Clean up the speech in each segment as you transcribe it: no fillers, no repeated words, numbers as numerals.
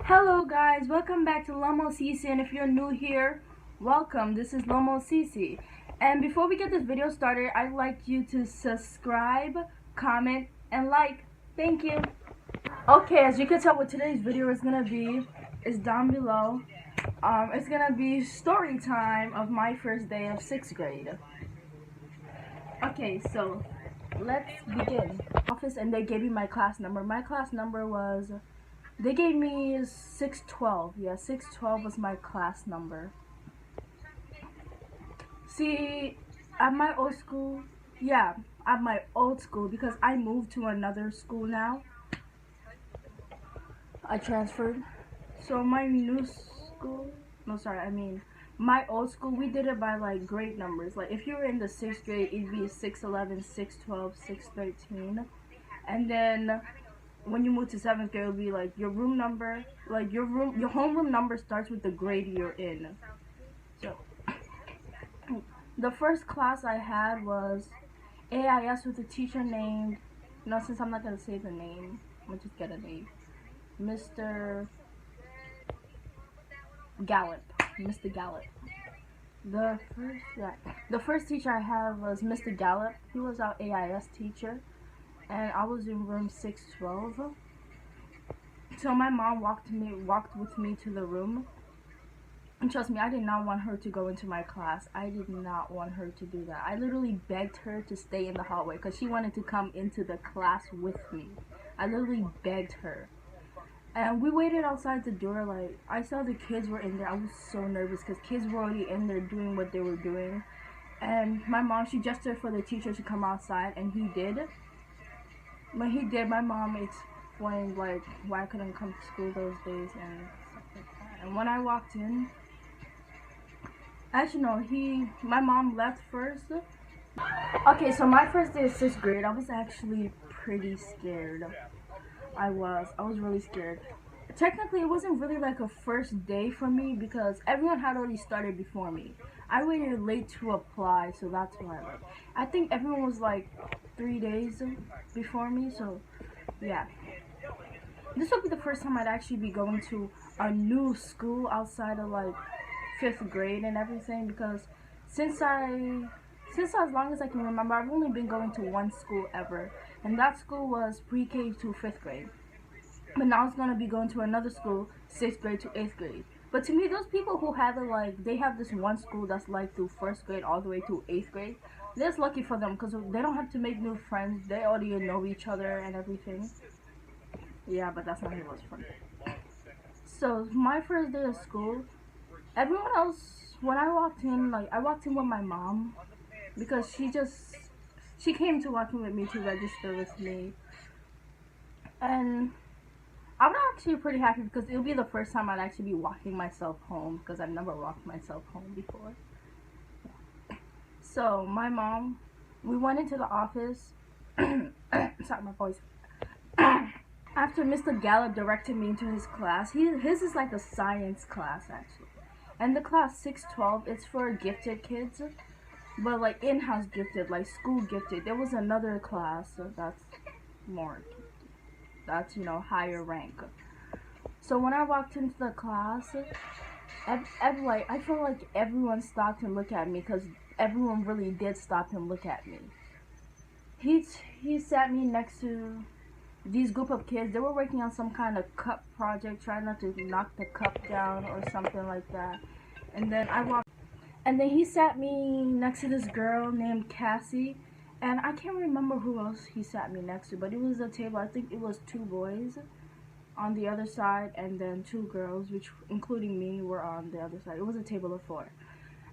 Hello guys, welcome back to Lomo Cici, and if you're new here, welcome. This is Lomo Cici. And before we get this video started, I'd like you to subscribe, comment, and like. Thank you. Okay, as you can tell what today's video is gonna be is down below. It's gonna be story time of my first day of 6th grade. Okay, so let's begin. Office, and they gave me my class number. My class number was, they gave me 612. Yeah, 612 was my class number. See, at my old school, yeah, at my old school, because I moved to another school now. I transferred. So my new school, my old school, we did it by like grade numbers. Like if you were in the 6th grade, it'd be 611, 612, 613. And then when you move to 7th grade, it'll be like your room number, like your homeroom number starts with the grade you're in. So the first class I had was AIS with a teacher named, since I'm not gonna say the name, I'm gonna just get a name, Mr. Gallup. Mr. Gallup. The first teacher I had was Mr. Gallup. He was our AIS teacher, and I was in room 612. So my mom walked with me to the room, and trust me, I did not want her to go into my class. I did not want her to do that. I literally begged her to stay in the hallway because she wanted to come into the class with me. I literally begged her. And we waited outside the door. Like, I saw the kids were in there. I was so nervous because kids were already in there doing what they were doing. And my mom, she gestured for the teacher to come outside, and he did. When he did, my mom explained like why I couldn't come to school those days and stuff like that. And when I walked in, actually no, my mom left first. Okay, so my first day of 6th grade, I was actually pretty scared. I was really scared. Technically, it wasn't really like a first day for me because everyone had already started before me. I waited late to apply, so that's why. I think everyone was like 3 days before me, so yeah. This will be the first time I'd actually be going to a new school outside of like 5th grade and everything, because since as long as I can remember, I've only been going to one school ever, and that school was pre-K to 5th grade. But now it's gonna be going to another school, 6th grade to 8th grade. But to me, those people who have it, like, they have this one school that's like through 1st grade all the way to 8th grade. That's lucky for them because they don't have to make new friends. They already know each other and everything. Yeah, but that's not how it was for me. So my first day of school, everyone else, when I walked in, like, I walked in with my mom because she came to walk in with me to register with me. And I'm actually pretty happy because it'll be the first time I'd actually be walking myself home because I've never walked myself home before. So my mom, we went into the office. Sorry, my voice. After Mr. Gallup directed me into his class, his is like a science class actually. And the class 612, it's for gifted kids, but like in-house gifted, like school gifted. There was another class that's more, that's, higher rank. So when I walked into the class, I feel like everyone stopped and looked at me because everyone really did stop and look at me. He sat me next to these group of kids. They were working on some kind of cup project, trying not to knock the cup down or something like that. And then he sat me next to this girl named Cassie. And I can't remember who else he sat me next to, but it was a table, I think it was 2 boys on the other side, and then 2 girls, which including me, were on the other side. It was a table of 4.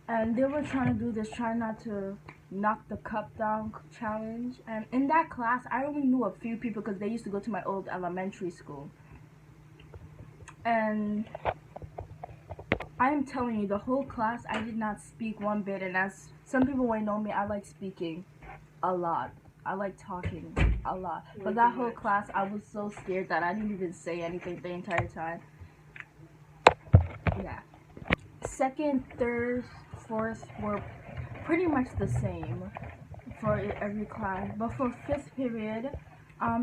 And they were trying to do this try not to knock the cup down challenge. And in that class, I only knew a few people because they used to go to my old elementary school. And I am telling you, the whole class, I did not speak one bit. And as some people might know me, I like speaking a lot. I like talking a lot. But that whole class, I was so scared that I didn't even say anything the entire time. Yeah. 2nd, 3rd, 4th were pretty much the same for every class. But for 5th period,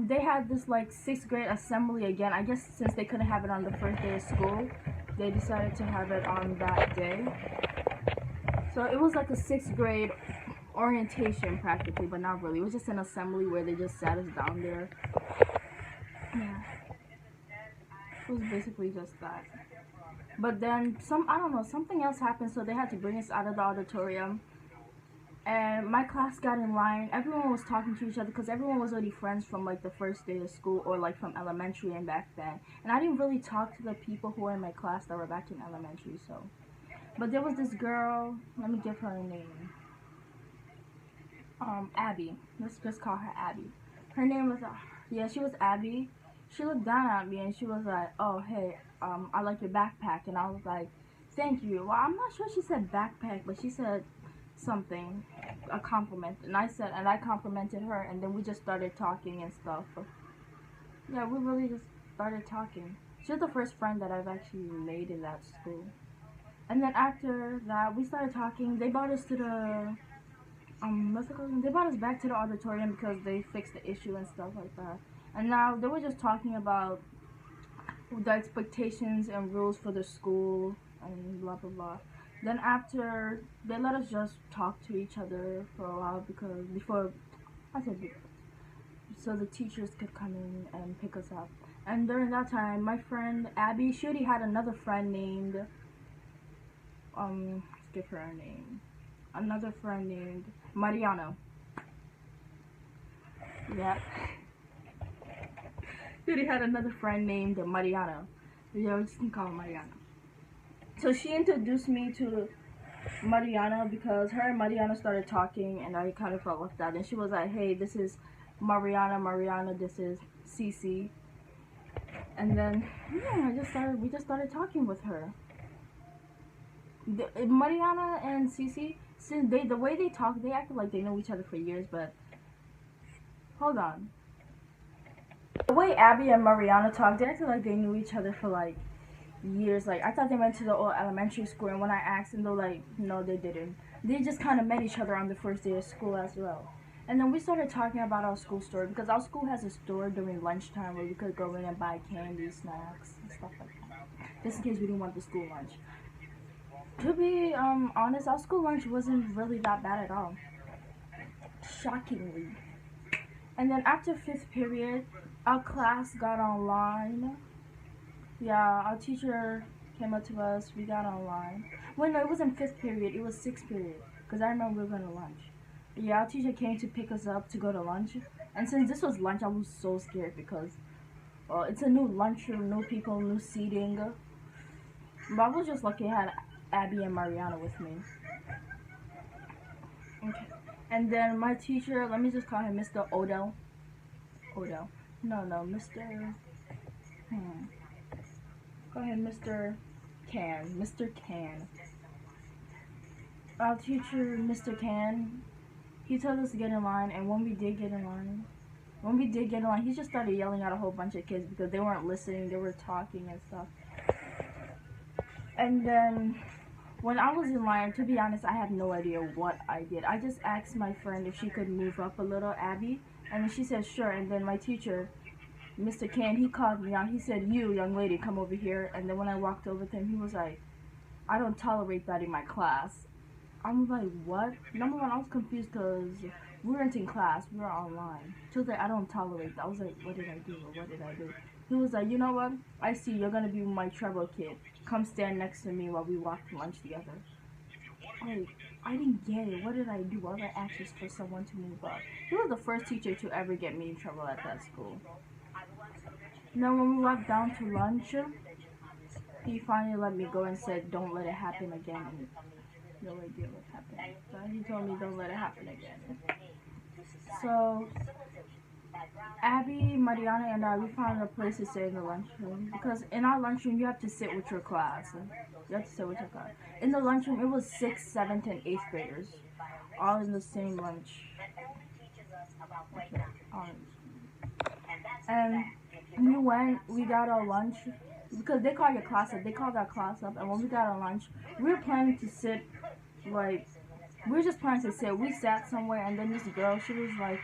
They had this like 6th grade assembly again. I guess since they couldn't have it on the first day of school, they decided to have it on that day. So it was like a 6th grade orientation practically, but not really. It was just an assembly where they just sat us down there. Yeah. It was basically just that. But then I don't know, something else happened, so they had to bring us out of the auditorium. And my class got in line. Everyone was talking to each other because everyone was already friends from like the first day of school or like from elementary and back then. And I didn't really talk to the people who were in my class that were back in elementary, so. But there was this girl, let me give her a name. Abby. Let's just call her Abby. Her name was, yeah, she was Abby. She looked down at me and she was like, oh, hey, I like your backpack. And I was like, thank you. Well, I'm not sure she said backpack, but she said something, a compliment. And I complimented her, and then we just started talking and stuff. Yeah, we really just started talking. She was the first friend that I've actually made in that school. And then after that, we started talking. They brought us to the what's it called? They brought us back to the auditorium because they fixed the issue and stuff like that. And now they were just talking about the expectations and rules for the school and blah blah blah. Then after they let us just talk to each other for a while because before I said so the teachers could come in and pick us up. And during that time, my friend Abby, she already had another friend named let's give her a name. Another friend named Mariano. Yeah. She already had another friend named Mariano. Yeah, we just can call her Mariano. So she introduced me to Mariana because her and Mariana started talking and I kind of felt left out. And she was like, hey, this is Mariana, this is Cece. And then, yeah, we just started talking with her. Mariana and Cece, since the way they talk, they acted like they know each other for years, but hold on. The way Abby and Mariana talked, they acted like they knew each other for like years. Like, I thought they went to the old elementary school, and when I asked them, they're like, no, they didn't. They just kind of met each other on the first day of school as well. And then we started talking about our school store because our school has a store during lunchtime where we could go in and buy candy, snacks, and stuff like that. Just in case we didn't want the school lunch. To be honest, our school lunch wasn't really that bad at all. Shockingly. And then after 5th period, our class got online. Yeah, our teacher came up to us. We got online. Well, no, it wasn't 5th period. It was 6th period. Because I remember we were going to lunch. Yeah, our teacher came to pick us up to go to lunch. And since this was lunch, I was so scared because, well, it's a new lunchroom, new people, new seating. But I was just lucky I had Abby and Mariana with me. Okay. And then my teacher, let me just call him Mr. Odell. Odell. No, Mr. Go ahead, Mr. Can. Mr. Can. Our teacher, Mr. Can, he told us to get in line, and when we did get in line, he just started yelling at a whole bunch of kids because they weren't listening, they were talking and stuff. And then, when I was in line, to be honest, I had no idea what I did. I just asked my friend if she could move up a little, Abby, and she said sure, and then my teacher, Mr. Can, he called me out. He said, you, young lady, come over here. And then when I walked over to him, he was like, I don't tolerate that in my class. I'm like, what? Number one, I was confused because we weren't in class. We were online. He was like, I don't tolerate that. I was like, what did I do? He was like, you know what? I see you're going to be my trouble kid. Come stand next to me while we walk to lunch together. Like, I didn't get it. What did I do? What did I ask just for someone to move up? He was the first teacher to ever get me in trouble at that school. Now, when we walked down to lunch, he finally let me go and said, don't let it happen again. And no idea what happened. So he told me, don't let it happen again. So, Abby, Mariana, and I, we found a place to sit in the lunchroom. Because in our lunchroom, you have to sit with your class. In the lunchroom, it was 6th, 7th, and 8th graders. All in the same lunch. And we got our lunch, because they called your class up, they called our class up, and when we got our lunch, we were planning to sit, we sat somewhere, and then this girl, she was like,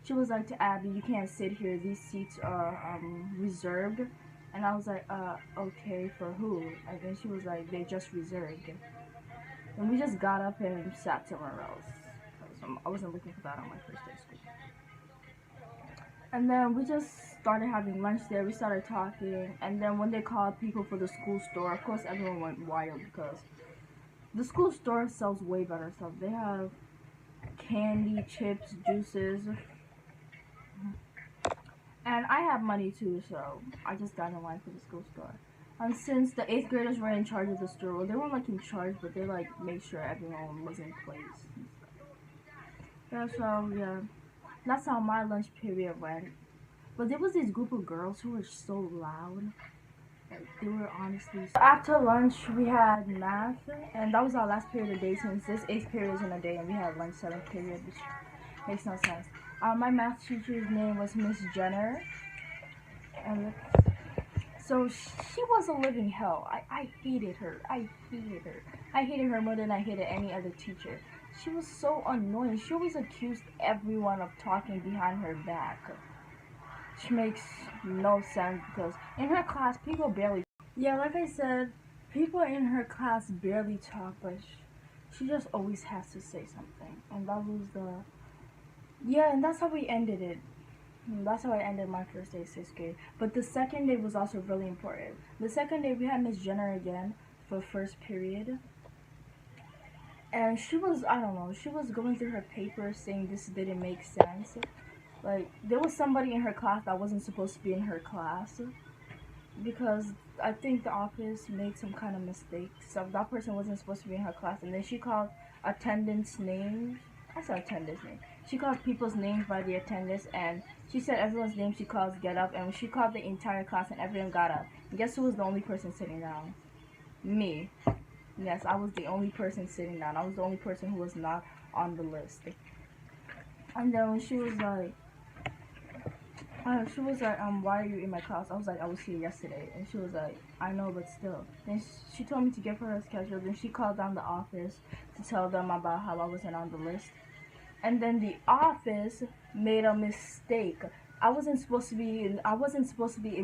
She was like, to Abby, you can't sit here. These seats are reserved. And I was like, okay, for who? And then she was like, they just reserved. And we just got up and sat somewhere else. Because I wasn't looking for that on my first day of school. And then we just started having lunch there. We started talking. And then when they called people for the school store, of course everyone went wild because the school store sells way better stuff. They have candy, chips, juices. And I have money too, so I just got in line for the school store. And since the 8th graders were in charge of the store, well, they weren't like in charge, but they like made sure everyone was in place. Yeah, so yeah, that's how my lunch period went. But there was this group of girls who were so loud. Like, they were honestly. After lunch, we had math, and that was our last period of the day since this 8th period is in a day, and we had lunch 7th period, which makes no sense. My math teacher's name was Miss Jenner, and so she was a living hell. I hated her. I hated her. I hated her more than I hated any other teacher. She was so annoying. She always accused everyone of talking behind her back. Which makes no sense because in her class, people barely... Yeah, like I said, people in her class barely talk, but she just always has to say something. And that was the... Yeah, and that's how we ended it. That's how I ended my first day of 6th grade. But the second day was also really important. The second day we had Miss Jenner again for first period. And she was, I don't know, she was going through her papers saying this didn't make sense. Like, there was somebody in her class that wasn't supposed to be in her class. Because I think the office made some kind of mistake. So that person wasn't supposed to be in her class. And then she called attendance names. I said attendance name. She called people's names by the attendance, and she said everyone's name she calls get up, and she called the entire class and everyone got up. And guess who was the only person sitting down? Me. Yes, I was the only person sitting down. I was the only person who was not on the list. And then she was like, why are you in my class? I was like, I was here yesterday. And she was like, I know, but still. Then she told me to give her her schedule. Then she called down the office to tell them about how I wasn't on the list. And then the office made a mistake. I wasn't supposed to be in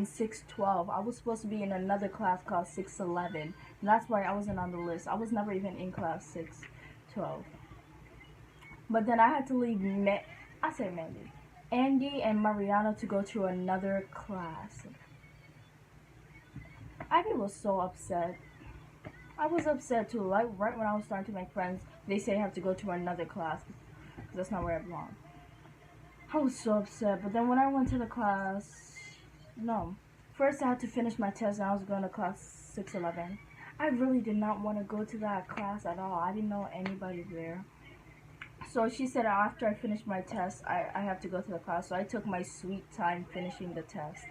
612. I was supposed to be in another class called 611. And that's why I wasn't on the list. I was never even in class 612. But then I had to leave Andy and Mariana to go to another class. Ivy was so upset. I was upset too. Like right when I was starting to make friends, they say I have to go to another class. That's not where I belong. I was so upset. But then when I went to the class, no. First I had to finish my test and I was going to class 611. I really did not want to go to that class at all. I didn't know anybody there. So she said after I finished my test, I have to go to the class. So I took my sweet time finishing the test.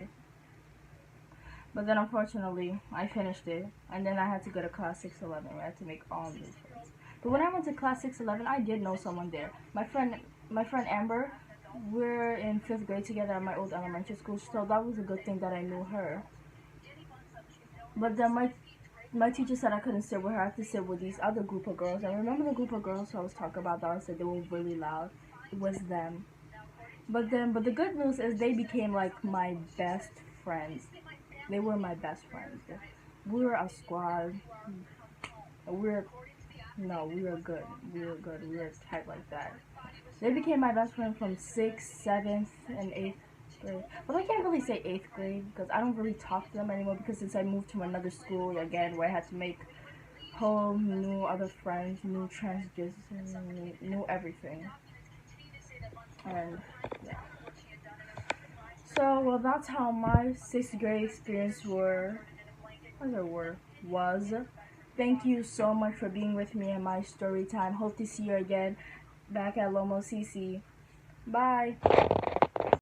But then unfortunately, I finished it. And then I had to go to class 611 where I had to make all new friends. But when I went to class 611, I did know someone there. My friend Amber, we're in 5th grade together at my old elementary school. So that was a good thing that I knew her. But then my teacher said I couldn't sit with her. I had to sit with these other group of girls. And remember the group of girls I was talking about that I said they were really loud? It was them. But the good news is they became like my best friends. They were my best friends. We were a squad. We were good. We were tight like that. They became my best friend from 6th, 7th, and 8th grade. Well, I can't really say 8th grade because I don't really talk to them anymore because since I moved to another school again where I had to make whole new other friends, new transitions, new everything. And yeah. So, well, that's how my 6th grade experience was. Thank you so much for being with me in my story time. Hope to see you again back at Lomo CC. Bye.